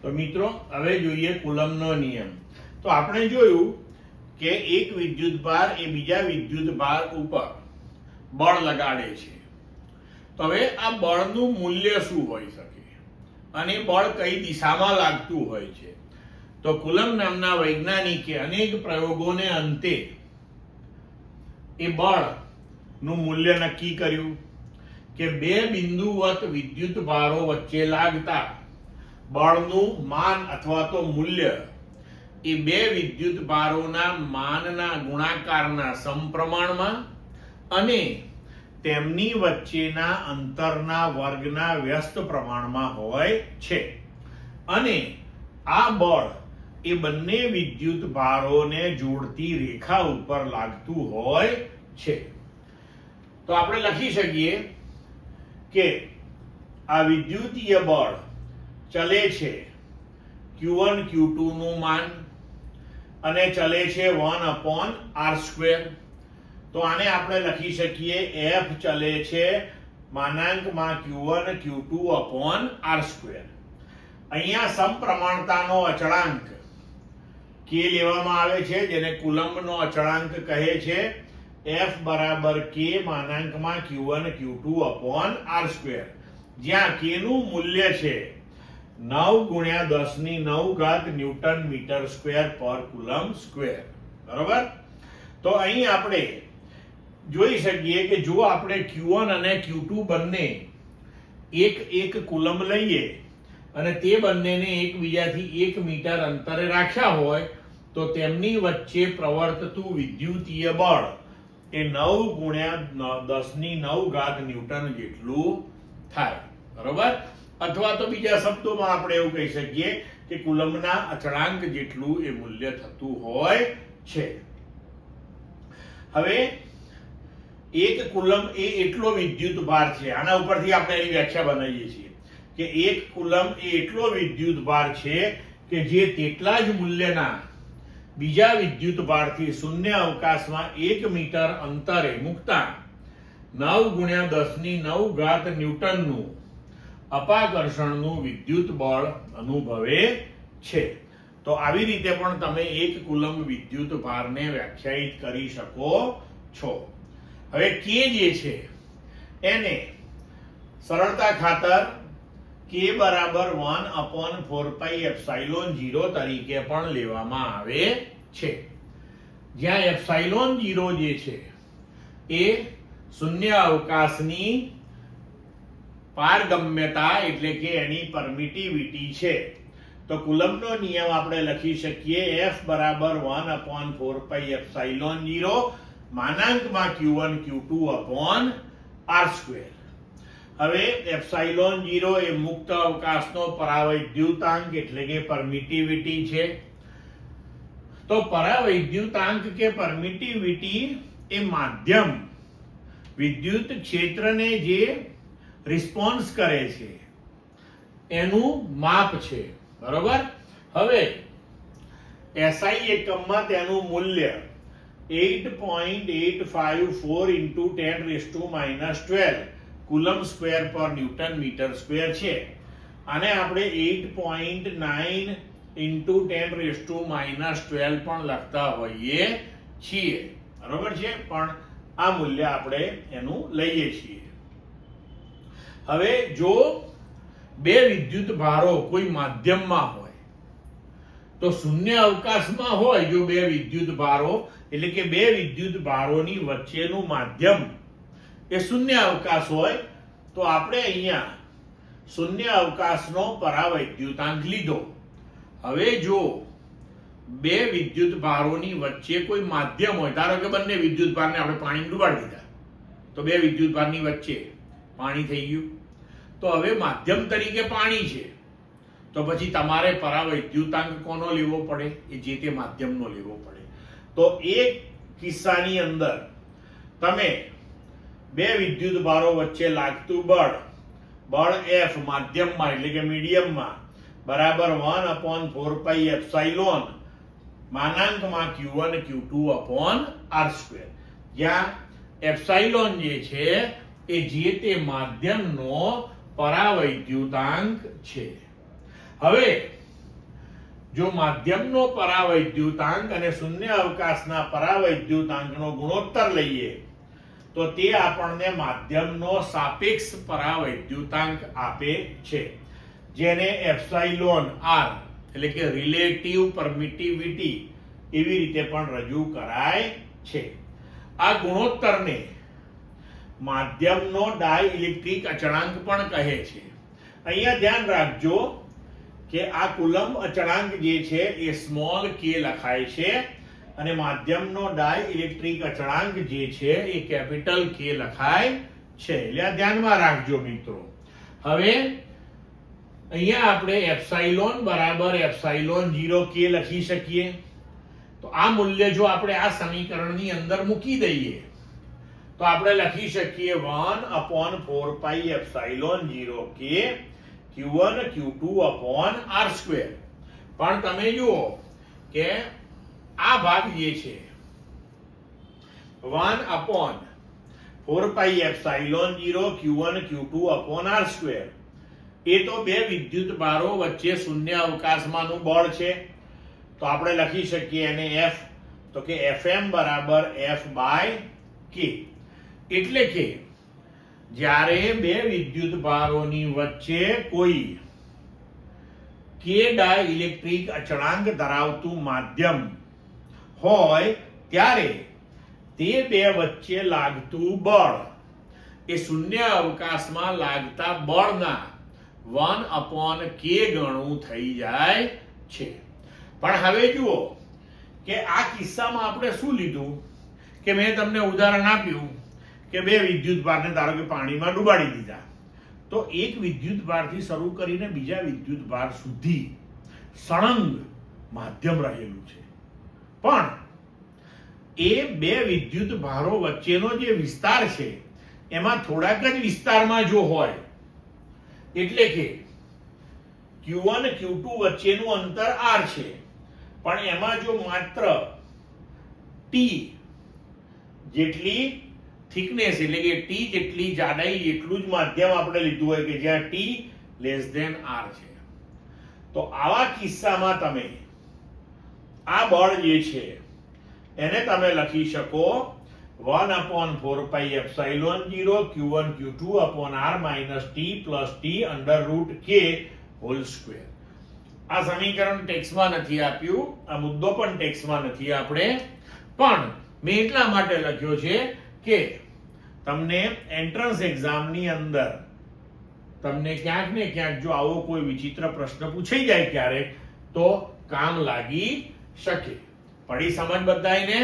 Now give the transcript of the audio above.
તો મિત્રો હવે જોઈએ કુલમનો નિયમ. તો આપણે જોયું કે એક વિદ્યુત ભાર એ બીજા વિદ્યુત ભાર ઉપર બળ લગાડે છે. તો હવે આ બળનું મૂલ્ય શું હોઈ શકે અને બળ કઈ દિશામાં લાગતું હોય છે? તો કુલમ નામના વૈજ્ઞાનિકે અનેક પ્રયોગોને અંતે એ બળનું મૂલ્ય નક્કી કર્યું કે બે બિંદુવત વિદ્યુત ભારો વચ્ચે લાગતા બળનું માન અથવા તો મૂલ્ય એ બે વિદ્યુત ભારોના માનના ગુણાકારના સમપ્રમાણમાં અને તેમની વચ્ચેના અંતરના વર્ગના વ્યસ્ત પ્રમાણમાં હોય છે. અને આ બળ એ બંને વિદ્યુત ભારોને જોડતી રેખા ઉપર લાગતું હોય છે. તો આપણે લખી શકીએ કે આ વિદ્યુતીય બળ ચલે છે Q1 Q2 નું માન અને ચલે છે 1/r². તો આને આપણે લખી શકીએ F ચલે છે માનાંકમાં Q1 Q2/r². અહીંયા સમપ્રમાણતાનો અચળાંક K લેવામાં આવે છે, જેને કુલમ્બનો અચળાંક કહે છે. F બરાબર K માનાંકમાં Q1 Q2/r², જ્યાં K નું મૂલ્ય છે 9 × 10⁹ ન્યૂટન મીટર સ્ક્વેર પર કુલમ્બ સ્ક્વેર. બરોબર? તો અહીં આપણે જોઈ શકીએ કે જો આપણે Q1 અને Q2 બંને એક કુલમ્બ લઈએ અને તે બંનેને એકબીજાથી 1 મીટર અંતરે રાખ્યા હોય તો તેમની વચ્ચે પ્રવર્તતું વિદ્યુતીય બળ એ 9 × 10⁹ ન્યૂટન જેટલું થાય. બરોબર? અથવા તો બીજા શબ્દોમાં આપણે એવું કહી શકીએ કે કુલમ્બના અચળાંક જેટલું એ મૂલ્ય થતું હોય છે. હવે એક કુલમ્બ એ એટલો વિદ્યુત ભાર છે. આના ઉપરથી આપણે એની વ્યાખ્યા બનાવીએ છીએ કે એક કુલમ્બ એ એટલો વિદ્યુત ભાર છે કે જે તેટલા જ મૂલ્યના બીજા વિદ્યુત ભારથી શૂન્ય અવકાશમાં 1 મીટર અંતરે મૂકતા 9 × 10⁹ ન્યૂટનનું અપાકર્ષણનું વિદ્યુત બળ અનુભવે છે. તો આવી રીતે પણ તમે એક કુલમ્બ વિદ્યુત ભારને વ્યાખ્યાયિત કરી શકો છો. હવે K જે છે એને સરળતા ખાતર K બરાબર 1/4πε0 તરીકે પણ લેવામાં આવે છે, જ્યાં ε0 જે છે એ શૂન્ય અવકાશની પારગમ્યતા એટલે કે એની પરમિટિવિટી છે. તો કુલમ્બનો નિયમ આપણે લખી શકીએ F બરાબર 1/4πε0 માનાંકમાં Q1 Q2/r². હવે ε0 એ મુક્ત અવકાશનો પરાવૈદ્યુતાંક એટલે કે પરમિટિવિટી છે. તો પરાવૈદ્યુતાંક કે પરમિટિવિટી એ માધ્યમ વિદ્યુત ક્ષેત્રને જે રિસ્પોન્સ કરે છે એનું માપ છે. બરોબર? હવે SI એકમમાં તેનું મૂલ્ય 8.854 × 10⁻12 કુલમ્બ સ્ક્વેર પર ન્યૂટન મીટર સ્ક્વેર છે. આને આપણે 8.9 × 10⁻12 પણ લખતા હોઈએ છીએ. બરોબર છે? પણ આ મૂલ્ય આપણે એનું લઈએ છીએ. હવે જો બે વિદ્યુત ભારો કોઈ માધ્યમમાં હોય તો શૂન્ય અવકાશમાં હોય, જો બે વિદ્યુત ભારો એટલે કે બે વિદ્યુત ભારોની વચ્ચેનું માધ્યમ એ શૂન્ય અવકાશ હોય તો આપણે અહીંયા શૂન્ય અવકાશનો પરાવૈદ્યુતાંક લીધો. હવે જો બે વિદ્યુત ભારોની વચ્ચે કોઈ માધ્યમ હોય, ધારો કે બંને વિદ્યુત ભારને આપણે પાણીમાં ડુબાડી દીધા, તો બે વિદ્યુત ભારની વચ્ચે પાણી થઈ ગયું. તો હવે માધ્યમ તરીકે પાણી છે, તો પછી તમારે પરાવૈદ્યુતાંક કોનો લેવો પડે? એ જે તે માધ્યમનો લેવો પડે. તો એક કિસ્સાની અંદર તમે બે વિદ્યુત ભારો વચ્ચે લાગતું બળ F માધ્યમમાં એટલે કે મીડિયમમાં બરાબર 1/4πε માનાંકમાં Q1 Q2/r², જ્યાં એપ્સાઇલોન જે છે એ જે તે માધ્યમનો પરાવૈદ્યુતાંક છે. હવે જો માધ્યમનો પરાવૈદ્યુતાંક અને શૂન્ય અવકાશના પરાવૈદ્યુતાંકનો ગુણોત્તર લઈએ તો તે આપણને માધ્યમનો સાપેક્ષ પરાવૈદ્યુતાંક આપે છે, જેને એપ્સાઇલોન r એટલે કે રિલેટિવ પરમિટિવિટી એવી રીતે પણ રજૂ કરાય છે. આ ગુણોત્તરને માધ્યમનો ડાઇલેક્ટ્રિક અચળાંક પણ કહે છે. અહીંયા ધ્યાન રાખજો કે આ કુલમ્બ અચળાંક જે છે એ સ્મોલ k લખાય છે અને માધ્યમનો ડાઇલેક્ટ્રિક અચળાંક જે છે એ કેપિટલ K લખાય છે. એટલે આ ધ્યાનમાં રાખજો મિત્રો. હવે અહીંયા આપણે એપ્સાઇલોન બરાબર એપ્સાઇલોન 0k લખી શકીએ. તો આ મૂલ્ય જો આપણે આ સમીકરણની અંદર મૂકી દઈએ તો આપણે લખી શકીએ 1/4 પાઈ epsilon 0k q1 q2 upon r². પણ તમે જુઓ કે આ ભાગ જે છે 1/4 પાઈ epsilon 0 q1 q2 upon r², એ તો બે વિદ્યુત ભારો વચ્ચે શૂન્ય અવકાશમાંનું બળ છે. તો આપણે લખી શકીએ એને F, તો કે Fm બરાબર F/k. એટલે કે જ્યારે બે વિદ્યુત ભારોની વચ્ચે કોઈ k ડાઇલેક્ટ્રિક અચળાંક ધરાવતું માધ્યમ હોય ત્યારે તે બે વચ્ચે લાગતું બળ એ શૂન્ય અવકાશમાં લાગતા બળના 1/k ગણું થઈ જાય છે. પણ હવે જુઓ કે આ કિસ્સામાં આપણે શું લીધું કે મેં તમને ઉદાહરણ આપ્યું કે બે વિદ્યુત ભારને ધારો કે પાણીમાં ડુબાડી દીધા. તો એક વિદ્યુત ભારથી શરૂ કરીને બીજા વિદ્યુત ભાર સુધી સળંગ માધ્યમ રહેલું છે, પણ એ બે વિદ્યુત ભારો વચ્ચેનો જે વિસ્તાર છે એમાં થોડાક જ વિસ્તારમાં જો હોય, એટલે કે q1 q2 વચ્ચેનું અંતર r છે, પણ એમાં જો માત્ર t જેટલી થિકનેસ એટલે કે t જેટલી જાડાઈ જેટલું જ માધ્યમ આપણે લીધું હોય કે જ્યાં t r છે, તો આવા કિસ્સામાં તમે આ બળ જે છે એને તમે લખી શકો 1/4 પાઈ epsilon 0 q1 q2 upon r minus t plus t √k whole square. આ સમીકરણ ટેક્સ્ટમાં નથી આપ્યું, આ મુદ્દો પણ ટેક્સ્ટમાં નથી આપણે, પણ મેં એટલા માટે લખ્યો છે કે તમને એન્ટ્રન્સ એક્ઝામની અંદર તમને ક્યાંક ને ક્યાંક જો આવો કોઈ વિચિત્ર પ્રશ્ન પૂછાઈ જાય ક્યારેક તો કામ લાગી શકે. પડી સમજ બધાયને?